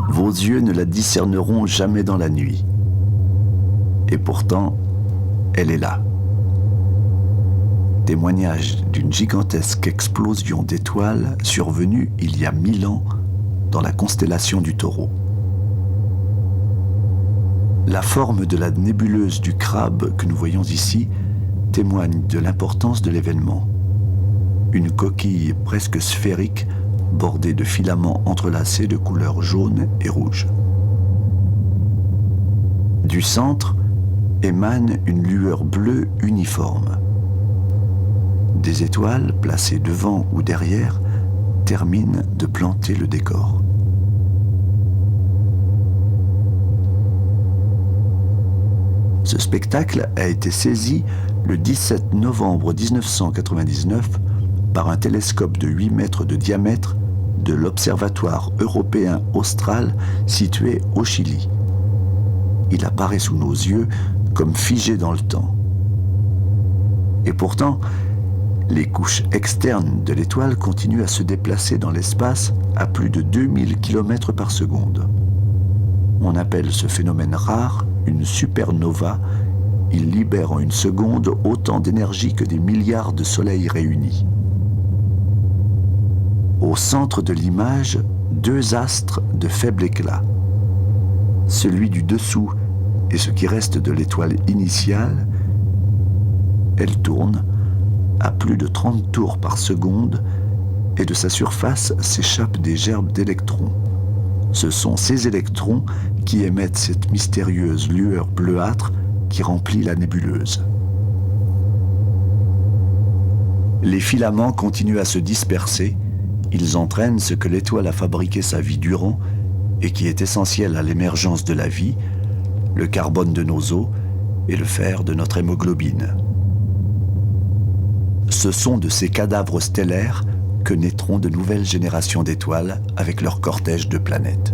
Vos yeux ne la discerneront jamais dans la nuit. Et pourtant, elle est là. Témoignage d'une gigantesque explosion d'étoiles survenue il y a 1000 ans dans la constellation du Taureau. La forme de la nébuleuse du Crabe que nous voyons ici témoigne de l'importance de l'événement. Une coquille presque sphérique bordée de filaments entrelacés de couleur jaune et rouge. Du centre émane une lueur bleue uniforme. Des étoiles, placées devant ou derrière, terminent de planter le décor. Ce spectacle a été saisi le 17 novembre 1999 par un télescope de 8 mètres de diamètre de l'Observatoire européen austral situé au Chili. Il apparaît sous nos yeux comme figé dans le temps. Et pourtant, les couches externes de l'étoile continuent à se déplacer dans l'espace à plus de 2000 km par seconde. On appelle ce phénomène rare une supernova. Il libère en une seconde autant d'énergie que des milliards de soleils réunis. Au centre de l'image, deux astres de faible éclat. Celui du dessous et ce qui reste de l'étoile initiale. Elle tourne à plus de 30 tours par seconde et de sa surface s'échappent des gerbes d'électrons. Ce sont ces électrons qui émettent cette mystérieuse lueur bleuâtre qui remplit la nébuleuse. Les filaments continuent à se disperser. Ils entraînent ce que l'étoile a fabriqué sa vie durant et qui est essentiel à l'émergence de la vie, le carbone de nos os et le fer de notre hémoglobine. Ce sont de ces cadavres stellaires que naîtront de nouvelles générations d'étoiles avec leur cortège de planètes.